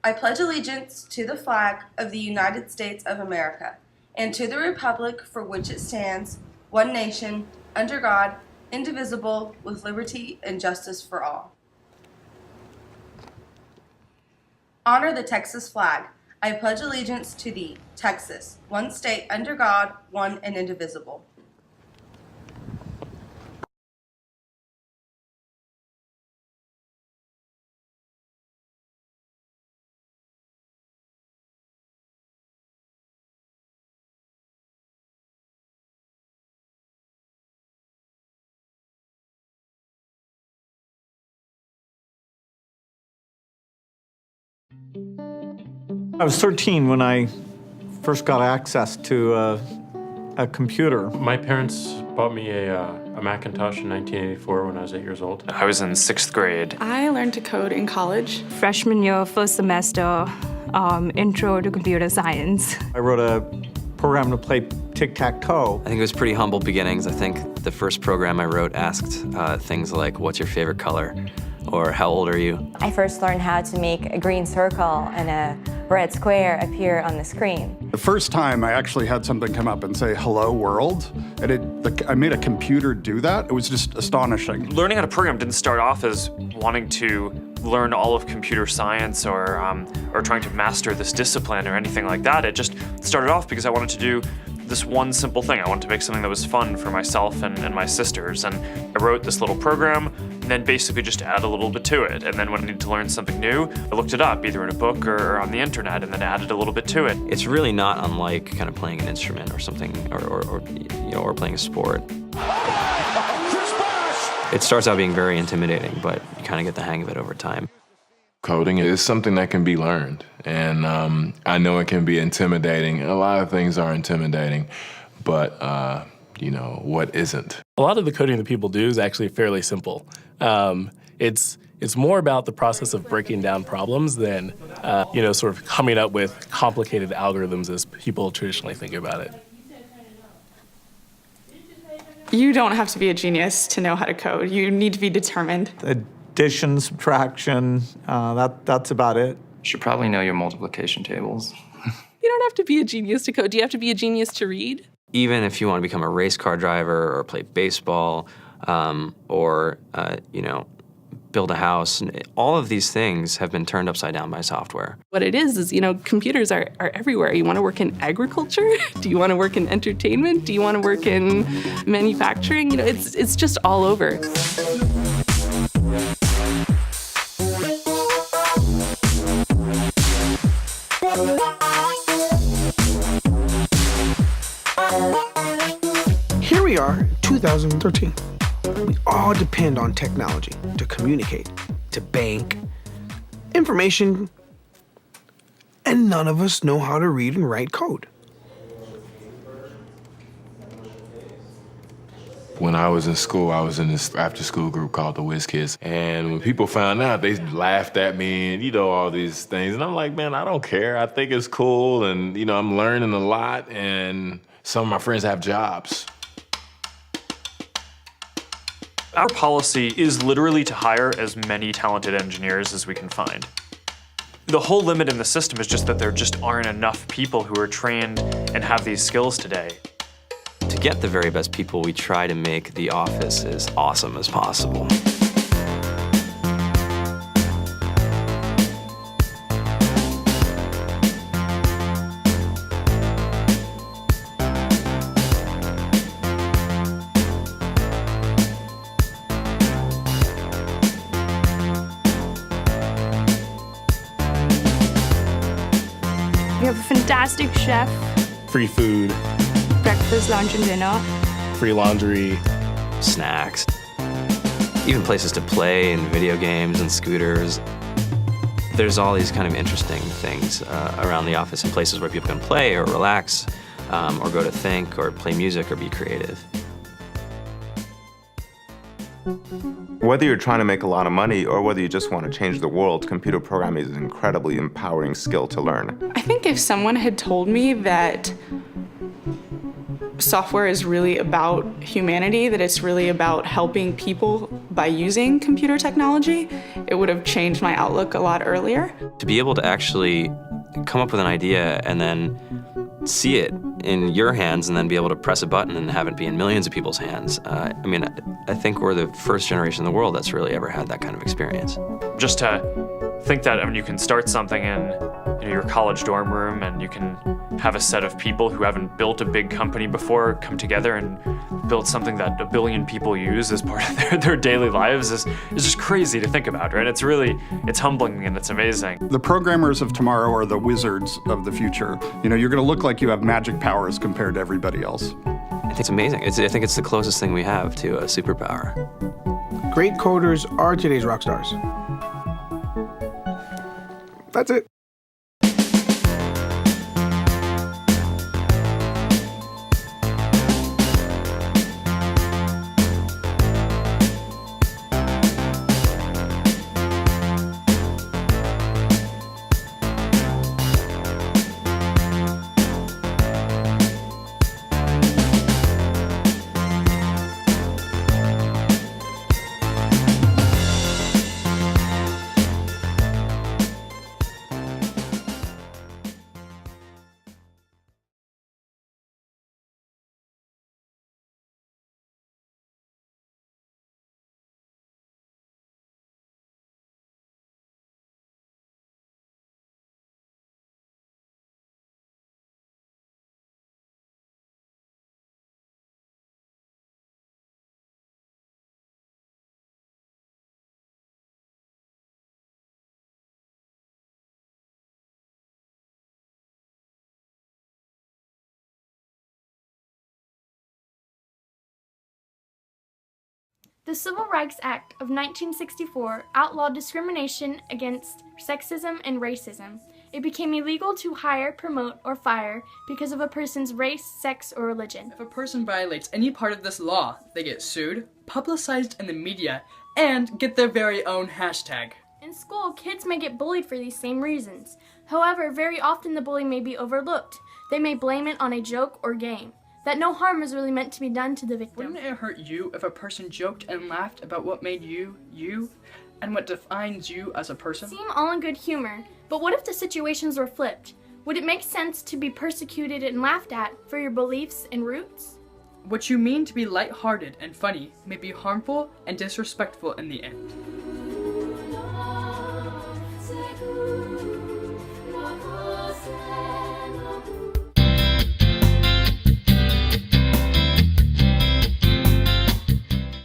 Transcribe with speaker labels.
Speaker 1: I pledge allegiance to the flag of the United States of America and to the republic for which it stands, one nation, under God, indivisible, with liberty and justice for all. Honor the Texas flag. I pledge allegiance to thee, Texas, one state under God, one and indivisible.
Speaker 2: I was 13 when I first got access to a computer.
Speaker 3: My parents bought me a Macintosh in 1984 when I was 8 years old. I was in 6th grade.
Speaker 4: I learned to code in college.
Speaker 5: Freshman year, first semester, intro to computer science.
Speaker 2: I wrote a program to play tic-tac-toe.
Speaker 6: I think it was pretty humble beginnings. I think the first program I wrote asked things like, what's your favorite color? Or how old are you?
Speaker 7: I first learned how to make a green circle and a red square appear on the screen.
Speaker 8: The first time I actually had something come up and say, hello world, and I made a computer do that. It was just astonishing.
Speaker 3: Learning how to program didn't start off as wanting to learn all of computer science or trying to master this discipline or anything like that. It just started off because I wanted to do this one simple thing. I wanted to make something that was fun for myself and my sisters. And I wrote this little program and then basically just add a little bit to it. And then when I needed to learn something new, I looked it up either in a book or on the internet and then added a little bit to it.
Speaker 6: It's really not unlike kind of playing an instrument or something, or playing a sport. It starts out being very intimidating, but you kind of get the hang of it over time.
Speaker 9: Coding is something that can be learned, and I know it can be intimidating. A lot of things are intimidating, but what isn't?
Speaker 10: A lot of the coding that people do is actually fairly simple. It's more about the process of breaking down problems than sort of coming up with complicated algorithms as people traditionally think about it.
Speaker 4: You don't have to be a genius to know how to code. You need to be determined.
Speaker 2: Addition, subtraction, that's about it.
Speaker 11: You should probably know your multiplication tables.
Speaker 12: You don't have to be a genius to code. Do you have to be a genius to read?
Speaker 6: Even if you want to become a race car driver or play baseball or build a house, all of these things have been turned upside down by software.
Speaker 12: What it is, computers are everywhere. You want to work in agriculture? Do you want to work in entertainment? Do you want to work in manufacturing? It's just all over.
Speaker 13: Here we are, 2013. We all depend on technology to communicate, to bank, information, and none of us know how to read and write code.
Speaker 9: When I was in school, I was in this after-school group called the Whiz Kids. And when people found out, they laughed at me and, all these things. And I'm like, man, I don't care. I think it's cool. And, I'm learning a lot. And some of my friends have jobs.
Speaker 3: Our policy is literally to hire as many talented engineers as we can find. The whole limit in the system is just that there just aren't enough people who are trained and have these skills today.
Speaker 6: To get the very best people, we try to make the office as awesome as possible.
Speaker 5: We have a fantastic chef.
Speaker 10: Free food,
Speaker 5: Breakfast, lunch, and dinner.
Speaker 10: free laundry,
Speaker 6: snacks, even places to play and video games and scooters. There's all these kind of interesting things around the office and places where people can play or relax or go to think or play music or be creative.
Speaker 14: Whether you're trying to make a lot of money or whether you just want to change the world, computer programming is an incredibly empowering skill to learn.
Speaker 4: I think if someone had told me that software is really about humanity, that it's really about helping people by using computer technology, it would have changed my outlook a lot earlier.
Speaker 6: To be able to actually come up with an idea and then see it in your hands and then be able to press a button and have it be in millions of people's hands. I mean, I think we're the first generation in the world that's really ever had that kind of experience.
Speaker 3: Just to think that, I mean, you can start something in your college dorm room and you can have a set of people who haven't built a big company before come together and build something that 1 billion people use as part of their daily lives is just crazy to think about, right? It's humbling and it's amazing.
Speaker 8: The programmers of tomorrow are the wizards of the future. You know, you're going to look like you have magic powers compared to everybody else.
Speaker 6: I think it's amazing. I think it's the closest thing we have to a superpower.
Speaker 13: Great coders are today's rock stars. That's it.
Speaker 15: The Civil Rights Act of 1964 outlawed discrimination against sexism and racism. It became illegal to hire, promote, or fire because of a person's race, sex, or religion.
Speaker 16: If a person violates any part of this law, they get sued, publicized in the media, and get their very own hashtag.
Speaker 15: In school, kids may get bullied for these same reasons. However, very often the bully may be overlooked. They may blame it on a joke or game, that no harm is really meant to be done to the victim.
Speaker 16: Wouldn't it hurt you if a person joked and laughed about what made you, you, and what defines you as a person?
Speaker 15: Seem all in good humor, but what if the situations were flipped? Would it make sense to be persecuted and laughed at for your beliefs and roots?
Speaker 16: What you mean to be lighthearted and funny may be harmful and disrespectful in the end.